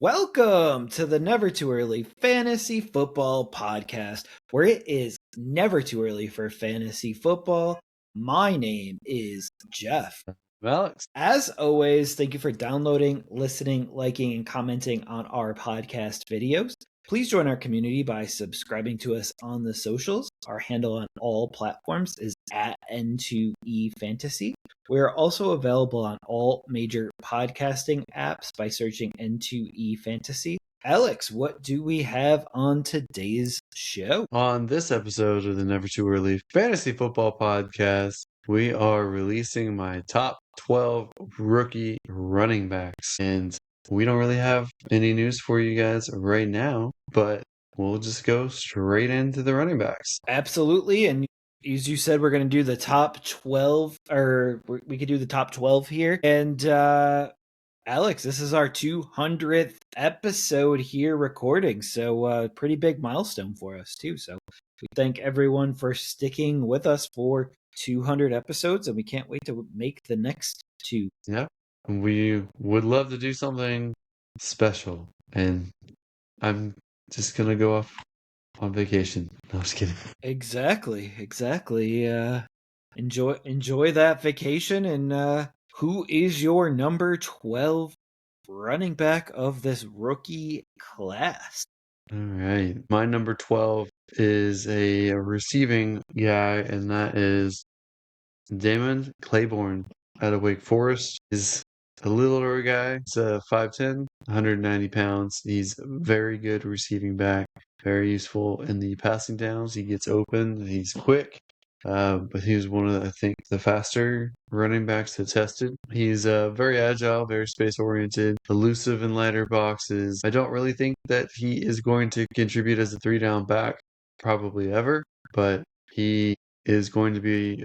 Welcome to the Never Too Early Fantasy Football Podcast, where it is never too early for fantasy football. My name is Jeff. Alex. As always, thank you for downloading, listening, liking, and commenting on our podcast videos. Please join our community by subscribing to us on the socials. Our handle on all platforms is at N2E Fantasy. We are also available on all major podcasting apps by searching N2E Fantasy. Alex, what do we have on today's show? On this episode of the Never Too Early Fantasy Football Podcast, we are releasing my top 12 rookie running backs. And we don't really have any news for you guys right now, but we'll just go straight into the running backs. Absolutely. And as you said, we're going to do the top 12, or we could do the top 12 here. And Alex, this is our 200th episode here recording. So pretty big milestone for us too. So we thank everyone for sticking with us for 200 episodes, and we can't wait to make the next two. Yeah, we would love to do something special. And I'm just going to go off on vacation. No, I'm just kidding. Exactly. Enjoy that vacation. And who is your number 12 running back of this rookie class? All right. My number 12 is a receiving guy, and that is Damon Claiborne out of Wake Forest. He's a little older guy. He's 5'10", 190 pounds. He's a very good receiving back, very useful in the passing downs. He gets open. He's quick. But he was one of, I think, the faster running backs that tested. He's very agile, very space-oriented, elusive in lighter boxes. I don't really think that he is going to contribute as a three-down back, probably ever, but he is going to be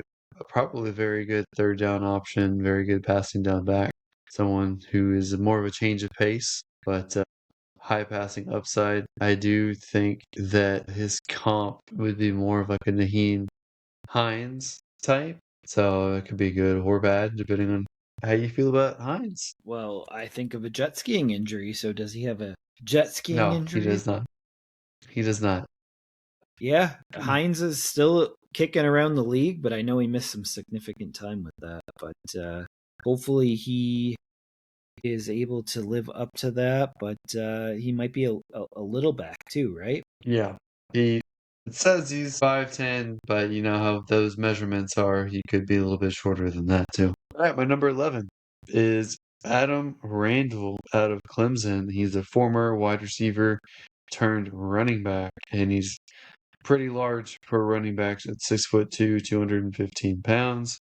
probably a very good third down option, very good passing down back. Someone who is more of a change of pace, but high passing upside. I do think that his comp would be more of like a Naheem Hines type. So it could be good or bad, depending on how you feel about Hines. Well, I think of a jet skiing injury. So does he have a jet skiing No, injury? he does not. He does not. Yeah, Hines is still kicking around the league, but I know he missed some significant time with that. But hopefully he is able to live up to that. But he might be a little back too, right? Yeah. It says he's 5'10", but you know how those measurements are. He could be a little bit shorter than that, too. All right, my number 11 is Adam Randall out of Clemson. He's a former wide receiver turned running back, and he's pretty large for running backs at 6'2", 215 pounds.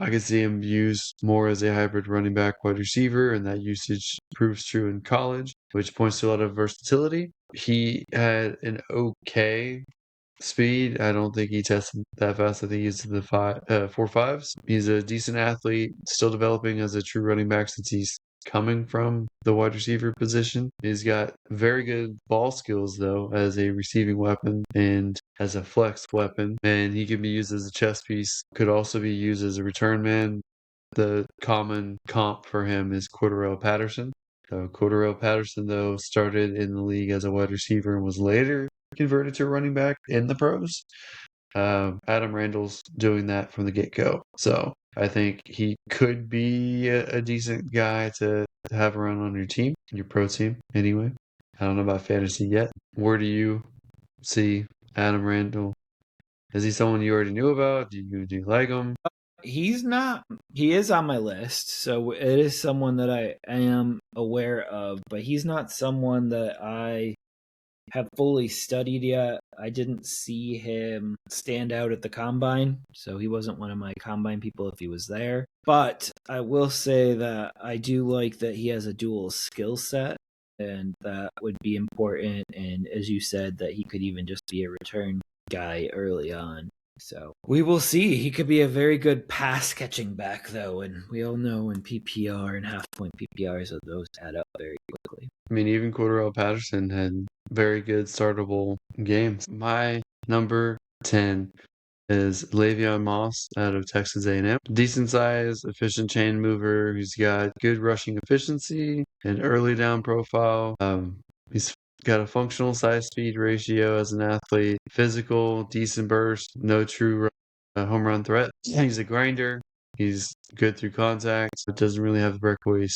I could see him used more as a hybrid running back wide receiver, and that usage proves true in college, which points to a lot of versatility. He had an okay speed. I don't think he tested that fast. I think he's in the 4.5s. He's a decent athlete, still developing as a true running back since he's coming from the wide receiver position. He's got very good ball skills, though, as a receiving weapon and as a flex weapon. And he can be used as a chess piece, could also be used as a return man. The common comp for him is Cordarrelle Patterson. So Cordarrelle Patterson, though, started in the league as a wide receiver and was later converted to running back in the pros. Adam Randall's doing that from the get-go. So I think he could be a decent guy to have around on your team, your pro team, anyway. I don't know about fantasy yet. Where do you see Adam Randall? Is he someone you already knew about? Do you like him? He's not. He is on my list, so it is someone that I am aware of, but he's not someone that I have fully studied yet. I didn't see him stand out at the combine, so he wasn't one of my combine people if he was there. But I will say that I do like that he has a dual skill set, and that would be important. And as you said, that he could even just be a return guy early on. So we will see. He could be a very good pass catching back, though, and we all know in PPR and half point PPRs, those add up very quickly. I mean, even Cordarrelle Patterson had very good startable games. My number 10 is Le'Veon Moss out of Texas A&M. Decent size, efficient chain mover. He's got good rushing efficiency and early down profile. He's got a functional size speed ratio as an athlete. Physical, decent burst, no true home run threat. He's a grinder. He's good through contact, but doesn't really have the breakaway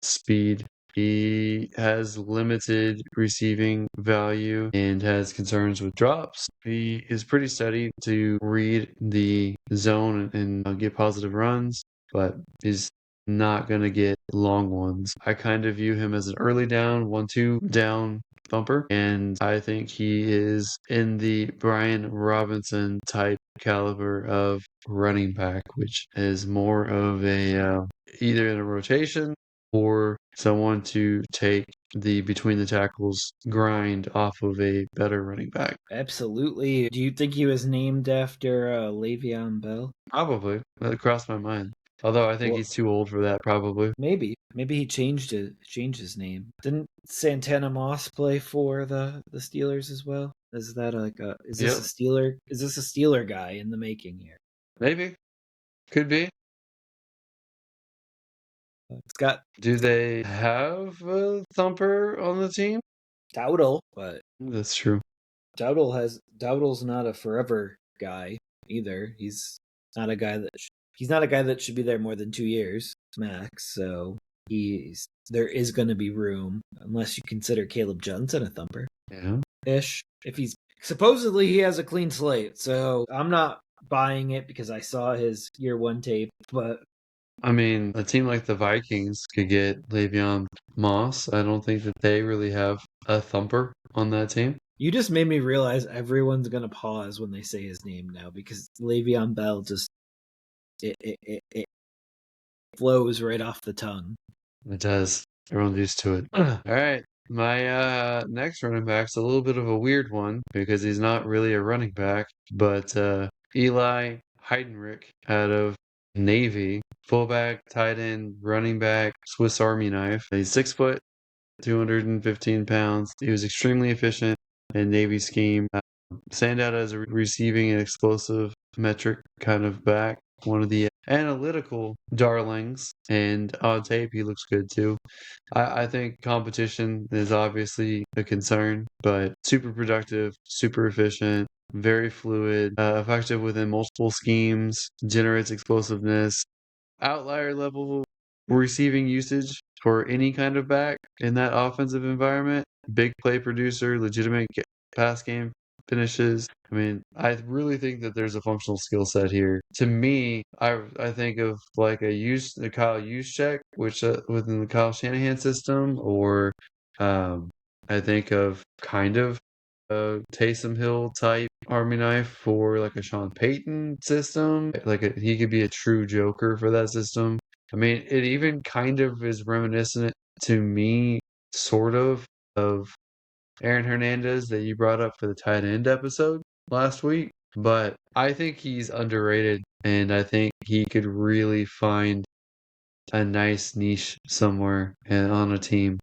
speed. He has limited receiving value and has concerns with drops. He is pretty steady to read the zone and get positive runs, but he's not going to get long ones. I kind of view him as an early down, 1-2 down thumper, and I think he is in the Brian Robinson type caliber of running back, which is more of a either in a rotation or someone to take the between the tackles grind off of a better running back. Absolutely. Do you think he was named after Le'Veon Bell? Probably. That crossed my mind. Although I think Well, he's too old for that, probably. maybe he changed his name. Didn't Santana Moss play for the Steelers as well? Is that like a is this Yep. a Steeler? Is this a Steeler guy in the making here? Maybe. Could be. It's got Do they have a thumper on the team? Dowdle, but That's true. Dowdle's not a forever guy either. Not a guy that he's not a guy that should be there more than 2 years max. So there is going to be room unless you consider Caleb Johnson a thumper Yeah. ish. If he's supposedly he has a clean slate, so I'm not buying it because I saw his year one tape, but I mean, a team like the Vikings could get Le'Veon Moss. I don't think that they really have a thumper on that team. you just made me realize everyone's gonna pause when they say his name now because Le'Veon Bell just it flows right off the tongue. It does. Everyone's used to it. All right. My next running back's a little bit of a weird one because he's not really a running back, but Eli Heidenreich out of Navy, fullback, tight end, running back, Swiss Army knife. He's 6 foot, 215 pounds. He was extremely efficient in Navy scheme. Stand out as a receiving and explosive metric kind of back. One of the analytical darlings, and on tape he looks good too. I think competition is obviously a concern, but super productive, super efficient, very fluid, effective within multiple schemes, generates explosiveness, outlier level receiving usage for any kind of back in that offensive environment. Big play producer, legitimate pass game finishes. I mean, I really think that there's a functional skill set here. To me, I think of like a Kyle Juszczyk, which within the Kyle Shanahan system, or I think of kind of a Taysom Hill type Army knife for like a Sean Payton system. He could be a true joker for that system. I mean, it even kind of is reminiscent to me, sort of Aaron Hernandez that you brought up for the tight end episode last week. But I think he's underrated, and I think he could really find a nice niche somewhere and on a team.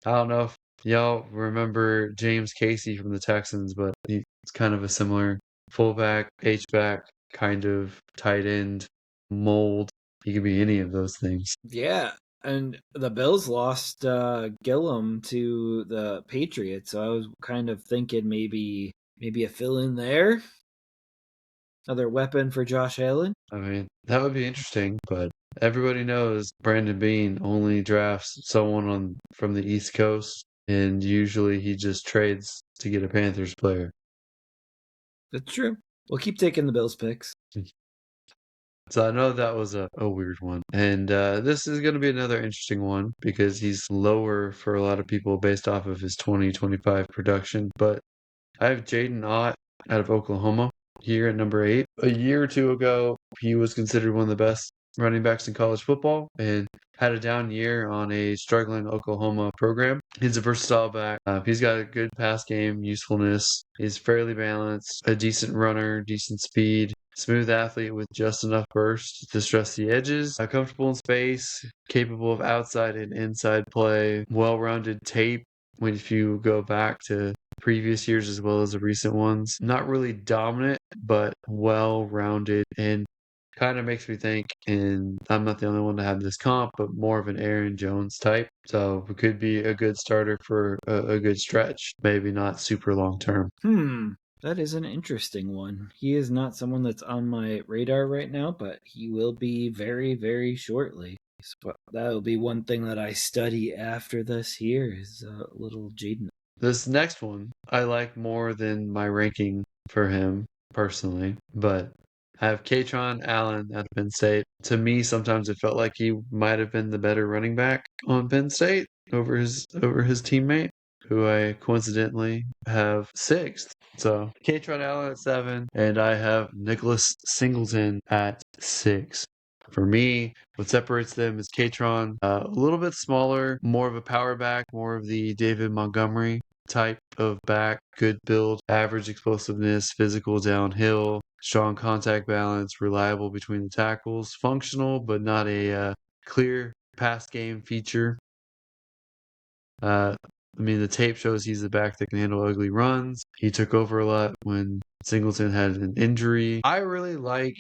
I don't know if y'all remember James Casey from the Texans, but he's kind of a similar fullback, H-back, kind of tight end mold. He could be any of those things. Yeah, and the Bills lost Gillum to the Patriots, so I was kind of thinking maybe a fill in there, another weapon for Josh Allen. I mean, that would be interesting, but everybody knows Brandon Bean only drafts someone from the East Coast, and usually he just trades to get a Panthers player. That's true. We'll keep taking the Bills picks. So I know that was a weird one. And this is going to be another interesting one because he's lower for a lot of people based off of his 2025 production. But I have Jaden Ott out of Oklahoma here at number 8. A year or two ago, he was considered one of the best running backs in college football and had a down year on a struggling Oklahoma program. He's a versatile back. He's got a good pass game, usefulness. He's fairly balanced, a decent runner, decent speed. Smooth athlete with just enough burst to stress the edges, comfortable in space, capable of outside and inside play, well-rounded tape. When if you go back to previous years as well as the recent ones. Not really dominant, but well-rounded and kind of makes me think, and I'm not the only one to have this comp, but more of an Aaron Jones type. So it could be a good starter for a good stretch, maybe not super long term. That is an interesting one. He is not someone that's on my radar right now, but he will be very, very shortly. So that will be one thing that I study after this here is little Jaden. This next one I like more than my ranking for him personally, but I have Katron Allen at Penn State. To me, sometimes it felt like he might have been the better running back on Penn State over his teammate, who I coincidentally have sixth. So Katron Allen at 7, and I have Nicholas Singleton at 6. For me, what separates them is Katron, a little bit smaller, more of a power back, more of the David Montgomery type of back, good build, average explosiveness, physical downhill, strong contact balance, reliable between the tackles, functional but not a clear pass game feature. The tape shows he's the back that can handle ugly runs. He took over a lot when Singleton had an injury. I really like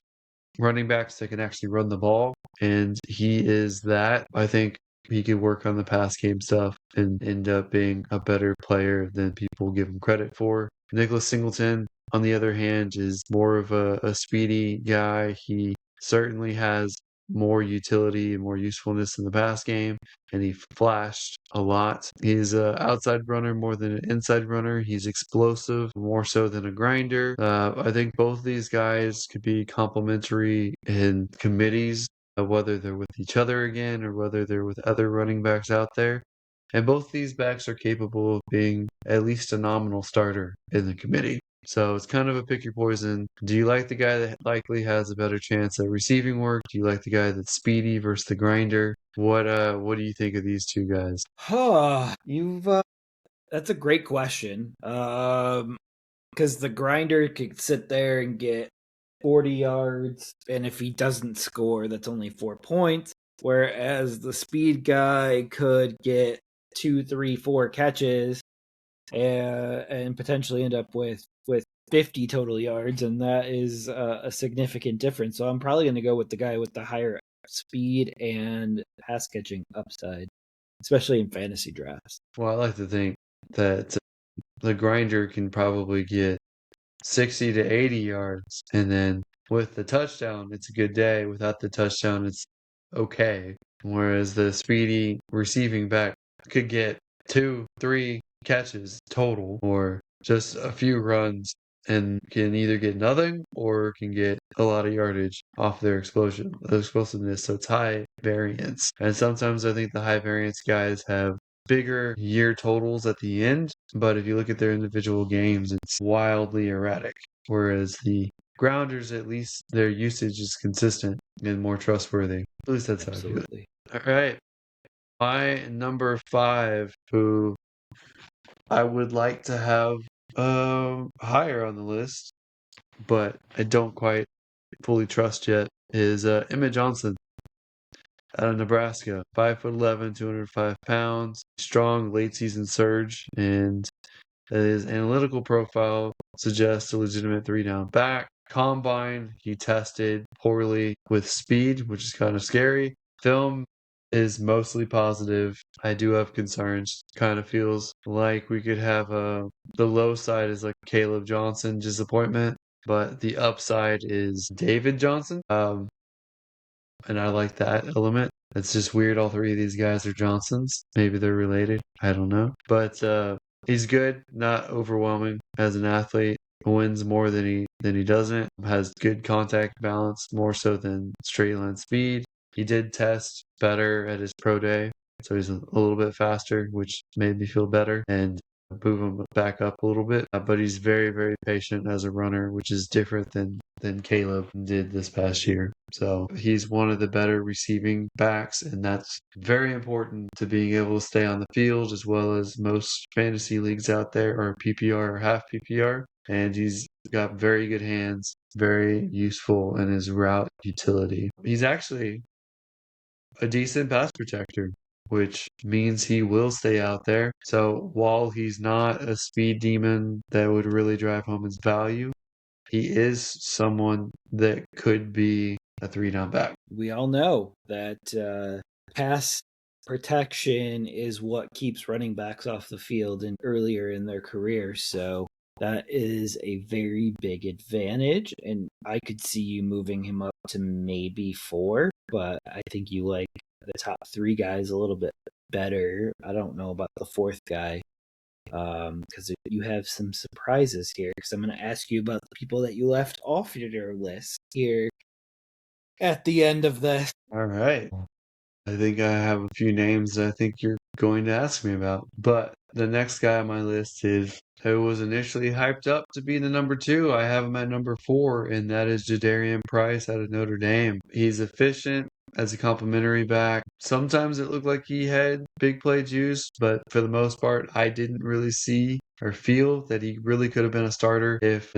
running backs that can actually run the ball, and he is that. I think he could work on the pass game stuff and end up being a better player than people give him credit for. Nicholas Singleton, on the other hand, is more of a speedy guy. He certainly has more utility and more usefulness in the pass game, and he flashed a lot. He's an outside runner more than an inside runner. He's explosive more so than a grinder. I think both these guys could be complementary in committees, whether they're with each other again or whether they're with other running backs out there. And both these backs are capable of being at least a nominal starter in the committee. So it's kind of a pick your poison. Do you like the guy that likely has a better chance at receiving work? Do you like the guy that's speedy versus the grinder? What do you think of these two guys? You've that's a great question. Because the grinder could sit there and get 40 yards, and if he doesn't score, that's only 4 points. Whereas the speed guy could get 2, 3, 4 catches and potentially end up with 50 total yards, and that is a significant difference. So I'm probably going to go with the guy with the higher speed and pass catching upside, especially in fantasy drafts. Well, I like to think that the grinder can probably get 60 to 80 yards, and then with the touchdown, it's a good day. Without the touchdown, it's okay. Whereas the speedy receiving back could get 2, 3 catches total, or just a few runs, and can either get nothing or can get a lot of yardage off their explosiveness. So it's high variance. And sometimes I think the high variance guys have bigger year totals at the end, but if you look at their individual games, it's wildly erratic. Whereas the grounders, at least their usage is consistent and more trustworthy. At least that's how I feel. Absolutely. All right. My number 5, who I would like to have higher on the list, but I don't quite fully trust yet, is Emmett Johnson out of Nebraska. 5'11", 205 pounds, strong late season surge, and his analytical profile suggests a legitimate 3-down back. Combine, he tested poorly with speed, which is kind of scary. Film is mostly positive. I do have concerns. Kind of feels like we could have the low side is like Caleb Johnson disappointment, but the upside is David Johnson. And I like that element. It's just weird. All three of these guys are Johnsons. Maybe they're related. I don't know. But he's good, not overwhelming as an athlete. Wins more than he doesn't. Has good contact balance, more so than straight line speed. He did test better at his pro day, so he's a little bit faster, which made me feel better and move him back up a little bit. But he's very, very patient as a runner, which is different than Caleb did this past year. So he's one of the better receiving backs, and that's very important to being able to stay on the field, as well as most fantasy leagues out there are PPR or half PPR. And he's got very good hands, very useful in his route utility. He's actually a decent pass protector. which means he will stay out there. So while he's not a speed demon that would really drive home his value, he is someone that could be a 3-down back. We all know that pass protection is what keeps running backs off the field and earlier in their career. So that is a very big advantage. And I could see you moving him up to maybe 4, but I think you like the top 3 guys a little bit better. I don't know about the 4th guy because you have some surprises here. Because I'm going to ask you about the people that you left off your list here at the end of this. All right. I think I have a few names that I think you're going to ask me about. But the next guy on my list is who was initially hyped up to be the number 2. I have him at number 4, and that is Jadarian Price out of Notre Dame. He's efficient as a complimentary back. Sometimes it looked like he had big play juice, but for the most part, I didn't really see or feel that he really could have been a starter if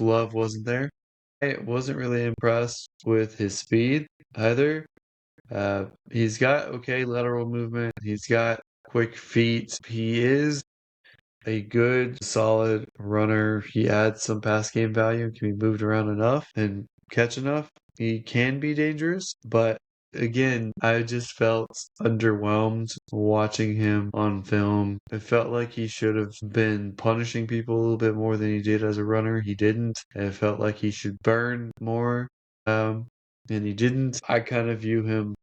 Love wasn't there. I wasn't really impressed with his speed either. He's got okay lateral movement. He's got quick feet. He is a good, solid runner. He adds some pass game value, can be moved around enough and catch enough. He can be dangerous, but again, I just felt underwhelmed watching him on film. It felt like he should have been punishing people a little bit more than he did as a runner. He didn't. It felt like he should burn more. And he didn't. I kind of view him,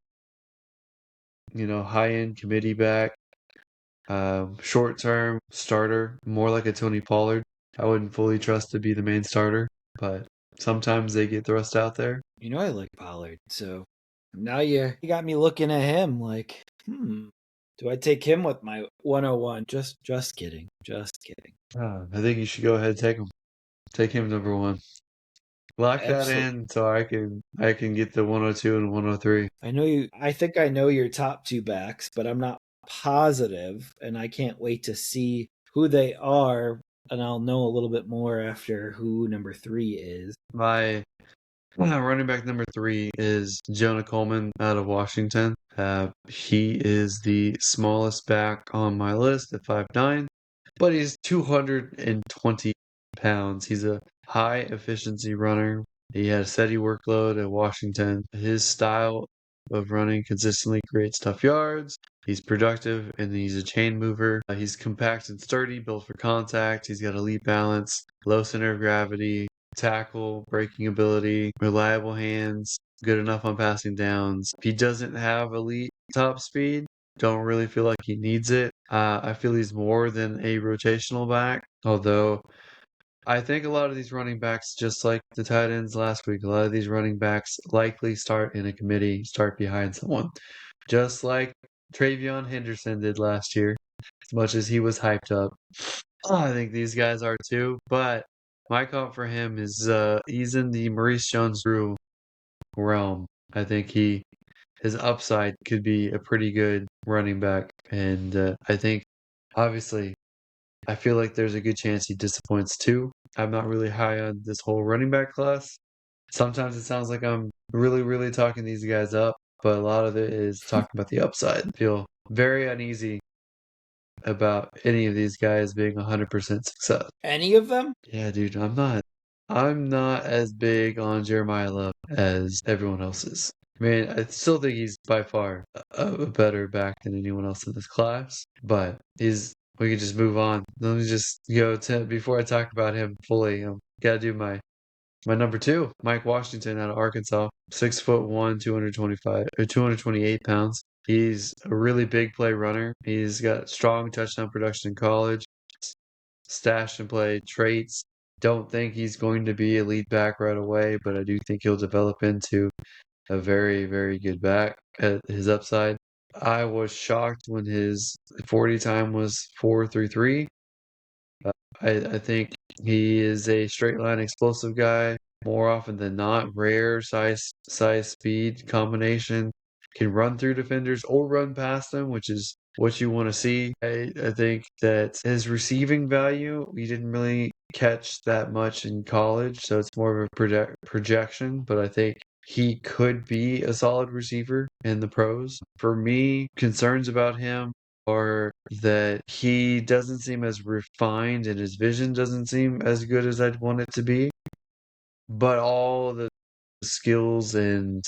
high-end committee back, short-term starter, more like a Tony Pollard. I wouldn't fully trust to be the main starter, but sometimes they get thrust out there. I like Pollard, so now you got me looking at him like, do I take him with my 101? Just kidding. Just kidding. I think you should go ahead and take him. Take him number 1. Lock that in so I can get the 102 and 103. I think I know your top 2 backs, but I'm not positive, and I can't wait to see who they are, and I'll know a little bit more after who number 3 is. My running back number 3 is Jonah Coleman out of Washington. He is the smallest back on my list at 5'9", but he's 220 pounds. He's a high efficiency runner. He had a steady workload at Washington. His style of running consistently creates tough yards. He's productive and he's a chain mover. He's compact and sturdy, built for contact. He's got elite balance, low center of gravity, tackle, breaking ability, reliable hands, good enough on passing downs. He doesn't have elite top speed. Don't really feel like he needs it. I feel he's more than a rotational back, although I think a lot of these running backs, just like the tight ends last week, a lot of these running backs likely start in a committee, start behind someone. Just like Travion Henderson did last year, as much as he was hyped up. I think these guys are too, but my comp for him is he's in the Maurice Jones-Drew realm. I think his upside could be a pretty good running back, and I think obviously I feel like there's a good chance he disappoints too. I'm not really high on this whole running back class. Sometimes it sounds like I'm really, really talking these guys up, but a lot of it is talking about the upside. I feel very uneasy about any of these guys being 100% success. Any of them? Yeah, dude, I'm not as big on Jeremiah Love as everyone else is. I mean, I still think he's by far a better back than anyone else in this class, but we could just move on. Let me just go to, before I talk about him fully, gotta do my number 2, Mike Washington out of Arkansas, 6'1", 225 or 228 pounds. He's a really big play runner. He's got strong touchdown production in college, stash and play traits. Don't think he's going to be a lead back right away, but I do think he'll develop into a very, very good back at his upside. I was shocked when his 40 time was 4.33. I think he is a straight line explosive guy. More often than not, rare size speed combination. Can run through defenders or run past them, which is what you want to see. I think that his receiving value, we didn't really catch that much in college, so it's more of a projection. But I think he could be a solid receiver in the pros. For me, concerns about him are that he doesn't seem as refined and his vision doesn't seem as good as I'd want it to be. But all the skills and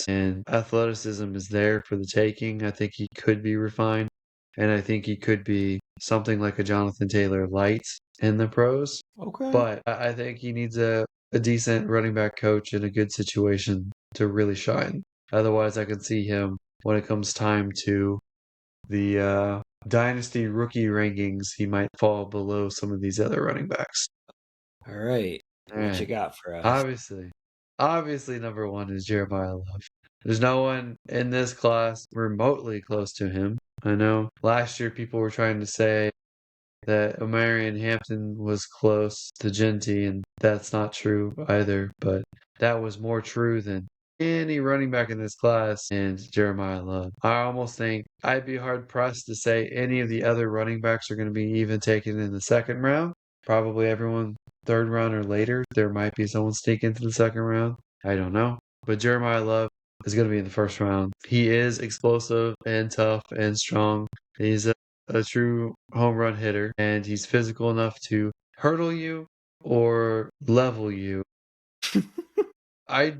athleticism is there for the taking. I think he could be refined, and I think he could be something like a Jonathan Taylor light in the pros. Okay. But I think he needs a decent running back coach in a good situation to really shine. Otherwise, I can see him when it comes time to the Dynasty rookie rankings, he might fall below some of these other running backs. All right. All What you right. got for us? Obviously, number one is Jeremiah Love. There's no one in this class remotely close to him. I know last year people were trying to say that Omarion Hampton was close to Genty, and that's not true either, but that was more true than any running back in this class and Jeremiah Love. I almost think I'd be hard pressed to say any of the other running backs are going to be even taken in the second round. Probably everyone third round or later. There might be someone sneak into the second round. I don't know. But Jeremiah Love is going to be in the first round. He is explosive and tough and strong. He's a true home run hitter, and he's physical enough to hurdle you or level you. I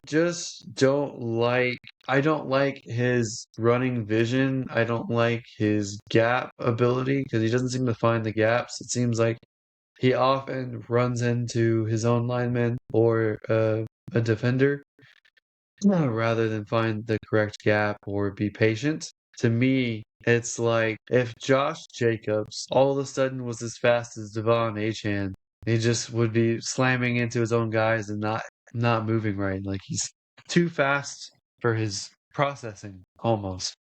don't like his running vision. I don't like his gap ability because he doesn't seem to find the gaps. It seems like he often runs into his own lineman or a defender rather than find the correct gap or be patient. To me, it's like if Josh Jacobs all of a sudden was as fast as Devon Achane, he just would be slamming into his own guys and not moving right. Like he's too fast for his processing almost.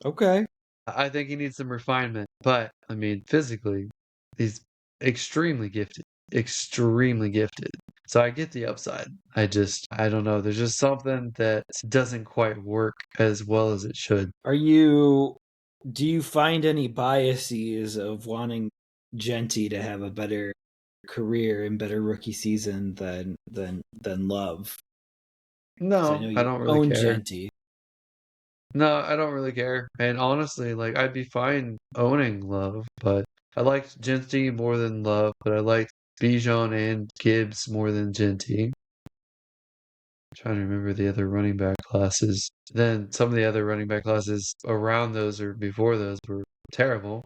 Okay. I think he needs some refinement, but I mean, physically, he's extremely gifted, extremely gifted. So I get the upside. I don't know. There's just something that doesn't quite work as well as it should. Do you find any biases of wanting Genty to have a better career and better rookie season than Love? Because I know No, I you don't really own care. Genty. No, I don't really care. And honestly, like I'd be fine owning Love, but I liked Genty more than Love, but I liked Bijan and Gibbs more than Genty. Trying to remember the other running back classes. Then some of the other running back classes around those or before those were terrible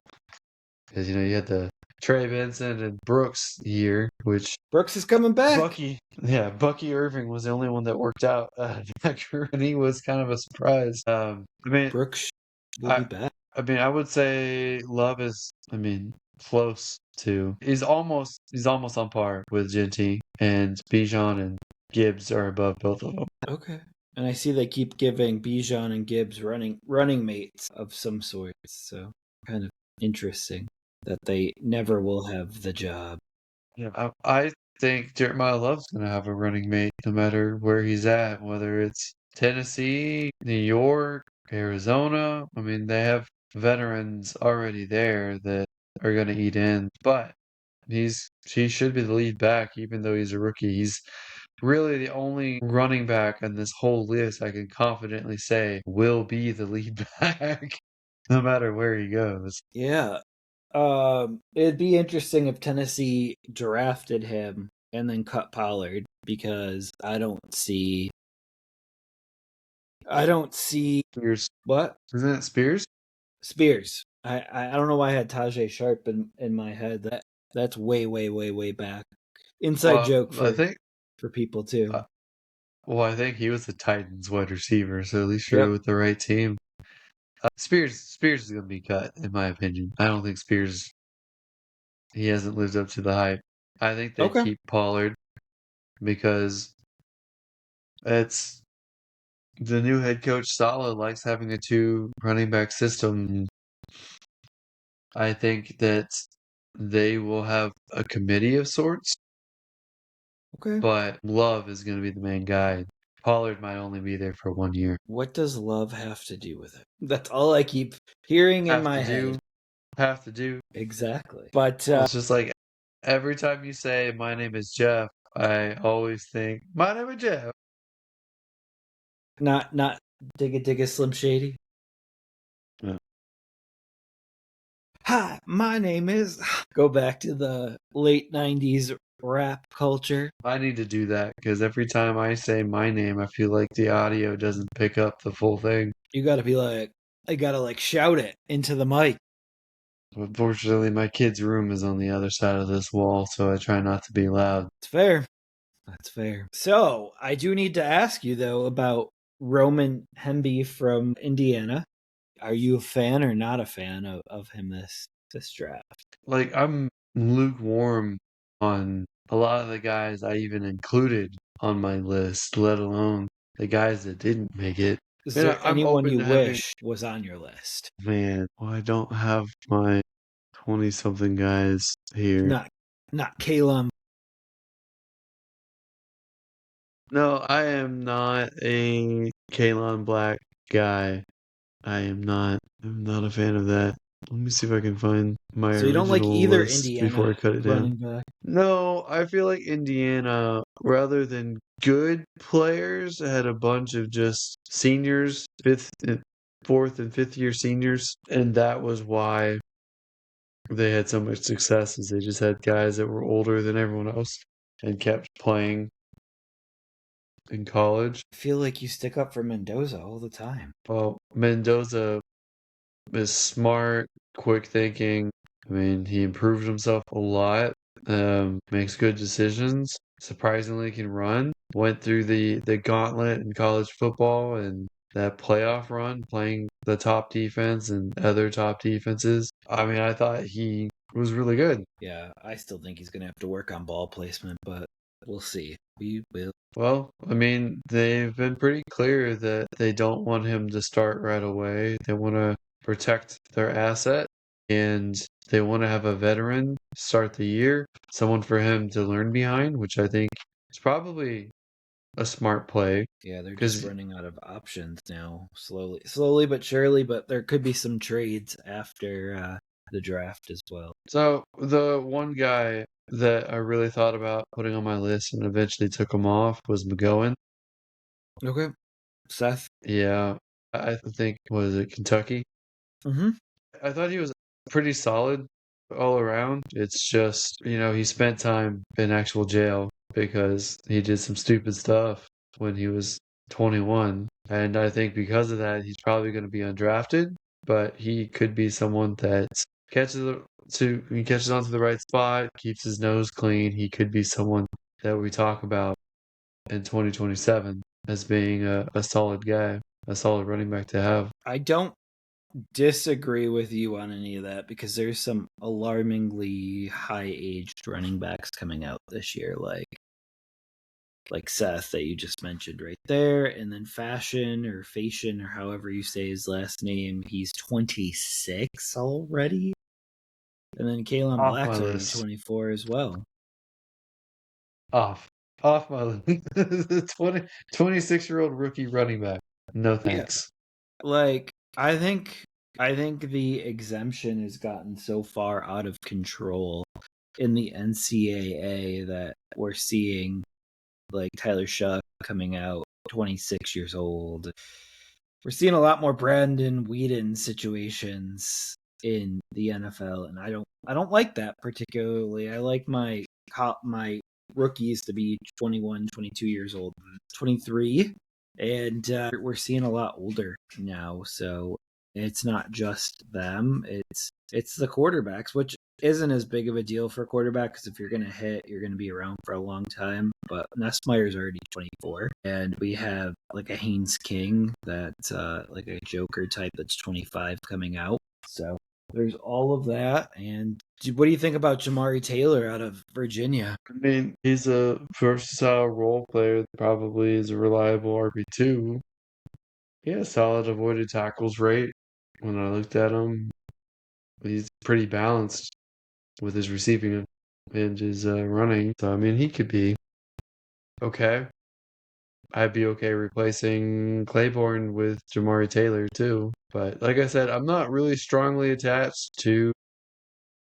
because you had the Trey Benson and Brooks year, which Brooks is coming back. Bucky Irving was the only one that worked out that year, and he was kind of a surprise. Brooks will be I back. I mean, I would say Love is, close to. He's almost on par with Genty, and Bijan and Gibbs are above both of them. Okay. And I see they keep giving Bijan and Gibbs running mates of some sort. So kind of interesting that they never will have the job. Yeah, I think Jeremiah Love's gonna have a running mate no matter where he's at, whether it's Tennessee, New York, Arizona. I mean, they have veterans already there that are gonna eat in, but he should be the lead back, even though he's a rookie. He's really the only running back on this whole list I can confidently say will be the lead back, no matter where he goes. Yeah. It'd be interesting if Tennessee drafted him and then cut Pollard because I don't see Spears, what isn't it Spears? Spears. I don't know why I had Tajay Sharp in my head. That's way back. Inside Well, joke I for think. people too. Uh, Well, I think he was the Titans wide receiver, so at least you're Yep. with the right team. Spears is going to be cut, in my opinion. I don't think Spears, he hasn't lived up to the hype. I think they Okay. keep Pollard because it's the new head coach, Saleh, likes having a two running back system. I think that they will have a committee of sorts, Okay. but Love is going to be the main guy. Pollard might only be there for 1 year. What does love have to do with it? That's all I keep hearing in Have my to head. do, have to do. Exactly. But Well, it's just like every time you say, "My name is Jeff," I always think, "My name is Jeff." Not Digga Slim Shady. Yeah. Hi, my name is. Go back to the late '90s rap culture. I need to do that because every time I say my name, I feel like the audio doesn't pick up the full thing. You got to be like, I gotta like shout it into the mic. Unfortunately, my kid's room is on the other side of this wall, so I try not to be loud. It's fair. That's fair. So I do need to ask you though about Roman Hemby from Indiana. Are you a fan or not a fan of him this draft? Like, I'm lukewarm on a lot of the guys I even included on my list, let alone the guys that didn't make it. Is Man, there I'm anyone open you to having, wish was on your list? man, well, I don't have my 20 something guys here. Not not Calum. No, I am not a Kalon Black guy. I'm not a fan of that. Let me see if I can find my So you don't like original either list before I Indiana cut it down. running back? No, I feel like Indiana, rather than good players, had a bunch of just seniors, fourth and fifth year seniors, and that was why they had so much success, is they just had guys that were older than everyone else and kept playing in college. I feel like you stick up for Mendoza all the time. Well, Mendoza is smart, quick thinking. I mean, he improved himself a lot. Makes good decisions. Surprisingly, can run. Went through the gauntlet in college football and that playoff run, playing the top defense and other top defenses. I mean, I thought he was really good. Yeah, I still think he's gonna have to work on ball placement, but we'll see. We will. Well, I mean, they've been pretty clear that they don't want him to start right away. They want to protect their asset and they want to have a veteran start the year, someone for him to learn behind, which I think is probably a smart play. Yeah, they're just Because running out of options now, slowly but surely. But there could be some trades after the draft as well. so the one guy that I really thought about putting on my list and eventually took him off was McGowan. Okay, Seth. Yeah, I think, was it Kentucky? Mm-hmm. I thought he was pretty solid all around. It's just, he spent time in actual jail because he did some stupid stuff when he was 21. And I think because of that, he's probably going to be undrafted, but he could be someone that he catches onto the right spot, keeps his nose clean. He could be someone that we talk about in 2027 as being a solid guy, a solid running back to have. I don't disagree with you on any of that because there's some alarmingly high aged running backs coming out this year, like Seth that you just mentioned right there, and then Fashion or however you say his last name, he's 26 already, and then Kalen Off my Black's already list. 24 as well. Off. Off my list. 26-year-old rookie running back. No Yeah, thanks. like I think the exemption has gotten so far out of control in the NCAA that we're seeing like Tyler Shuck coming out 26 years old. We're seeing a lot more Brandon Whedon situations in the NFL, and I don't like that particularly. I like my rookies to be 21, 22 years old, 23, and we're seeing a lot older now. So it's not just them; it's the quarterbacks, which isn't as big of a deal for a quarterback because if you're going to hit, you're going to be around for a long time. But Nestmeyer's already 24, and we have like a Haynes King that's like a Joker type that's 25 coming out. So there's all of that. And what do you think about Jamari Taylor out of Virginia? I mean, he's a versatile role player that probably is a reliable RB2. He has solid avoided tackles rate. When I looked at him, he's pretty balanced with his receiving and his running. So, I mean, he could be okay. I'd be okay replacing Claiborne with Jamari Taylor too. But like I said, I'm not really strongly attached to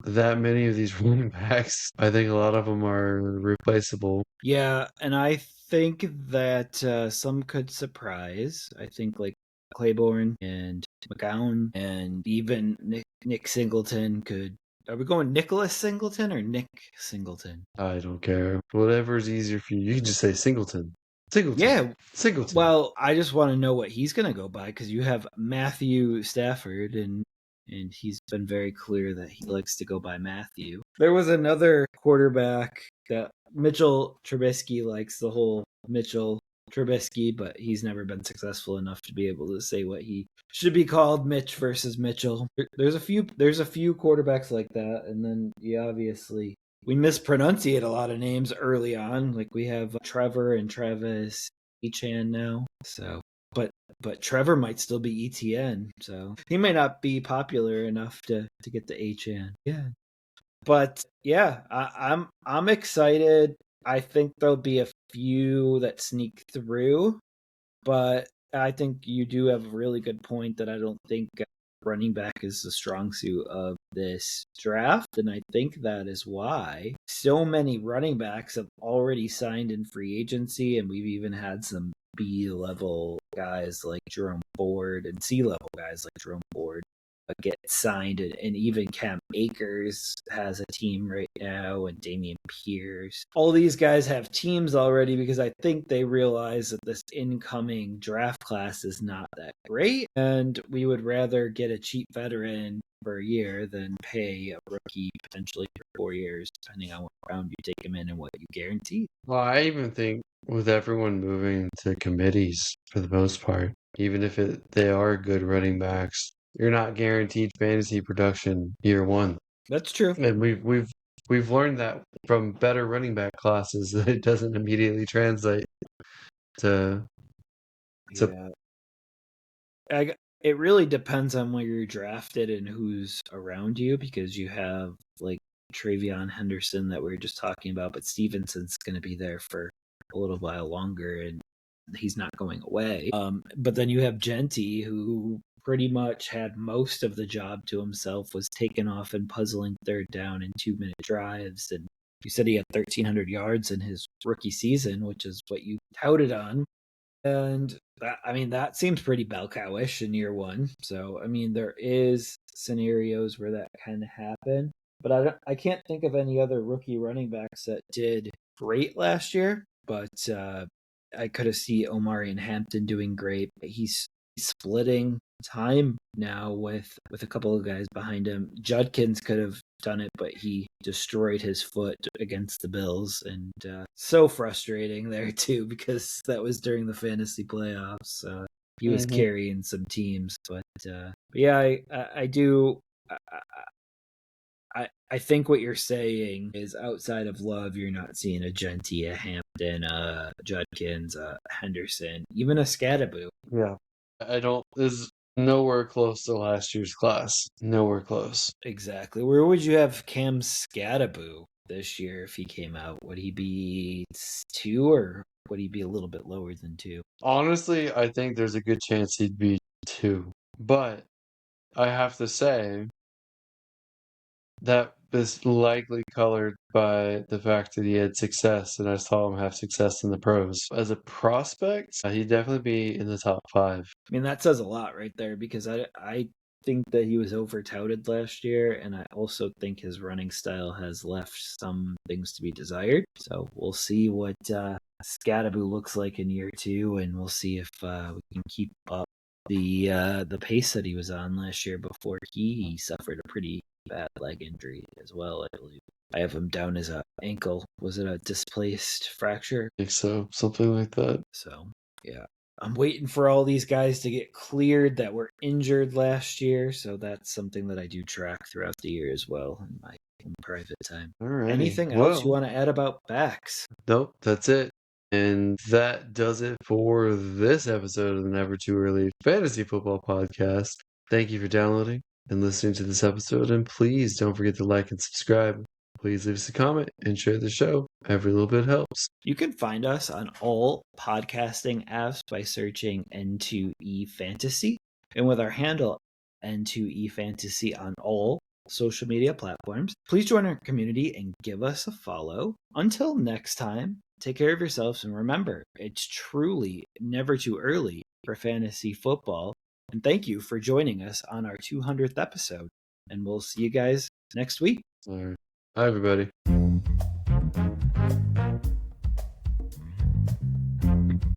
that many of these running backs. I think a lot of them are replaceable. Yeah, and I think that some could surprise. I think like Claiborne and McGowan and even Nick Singleton could. Are we going Nicholas Singleton or Nick Singleton? I don't care. Whatever's easier for you. You can just say Singleton. Singleton. Yeah. Singleton. Well, I just want to know what he's going to go by because you have Matthew Stafford and he's been very clear that he likes to go by Matthew. There was another quarterback that Mitchell Trubisky likes, the whole Mitchell Trubisky, but he's never been successful enough to be able to say what he should be called, Mitch versus Mitchell. There's a few quarterbacks like that, and then obviously we mispronunciate a lot of names early on. Like we have Trevor and Travis Echan now. So but Trevor might still be ETN, so he may not be popular enough to get the Echan. Yeah. But yeah, I'm excited. I think there'll be a few that sneak through, but I think you do have a really good point that I don't think running back is the strong suit of this draft, and I think that is why so many running backs have already signed in free agency, and we've even had some B-level guys like Jerome Ford and C-level guys like Jerome Ford get signed, and even Cam Akers has a team right now, and Damian Pierce. All these guys have teams already because I think they realize that this incoming draft class is not that great, and we would rather get a cheap veteran for a year than pay a rookie potentially for 4 years, depending on what round you take him in and what you guarantee. Well, I even think with everyone moving to committees for the most part, even if they are good running backs, you're not guaranteed fantasy production year one. That's true. And we've learned that from better running back classes that it doesn't immediately translate to Yeah. It really depends on where you're drafted and who's around you because you have like Travion Henderson that we were just talking about, but Stevenson's going to be there for a little while longer and he's not going away. But then you have Genty who pretty much had most of the job to himself, was taken off and puzzling third down in 2-minute drives. And you said he had 1,300 yards in his rookie season, which is what you touted on. And that seems pretty bell cowish in year one. So, there is scenarios where that can happen, but I can't think of any other rookie running backs that did great last year. But I could have seen Omari and Hampton doing great. He's splitting time now with a couple of guys behind him. Judkins could have done it, but he destroyed his foot against the Bills, and so frustrating there too because that was during the fantasy playoffs. He was carrying some teams, but yeah, I do. I think what you're saying is outside of Love, you're not seeing a Genty, a Hampton, a Judkins, a Henderson, even a Scadaboo. Yeah. There's nowhere close to last year's class. Nowhere close. Exactly. Where would you have Cam Scadaboo this year if he came out? Would he be 2 or would he be a little bit lower than 2? Honestly, I think there's a good chance he'd be 2. But I have to say that is likely colored by the fact that he had success, and I saw him have success in the pros. As a prospect, he'd definitely be in the top 5. That says a lot right there because I think that he was over touted last year, and I also think his running style has left some things to be desired. So we'll see what Scadaboo looks like in year 2, and we'll see if we can keep up the pace that he was on last year before he suffered a pretty bad leg injury as well, I believe. I have him down as a ankle. Was it a displaced fracture? I think so, something like that. So, yeah. I'm waiting for all these guys to get cleared that were injured last year, so that's something that I do track throughout the year as well in my private time. Alrighty. Anything else you want to add about backs? Nope, that's it. And that does it for this episode of the Never Too Early Fantasy Football Podcast. Thank you for downloading and listening to this episode, and please don't forget to like and subscribe. Please leave us a comment and share the show. Every little bit helps. You can find us on all podcasting apps by searching N2E Fantasy, and with our handle N2E Fantasy on all social media platforms. Please join our community and give us a follow. Until next time, take care of yourselves and remember, it's truly never too early for fantasy football. And thank you for joining us on our 200th episode. And we'll see you guys next week. All right. Hi, everybody.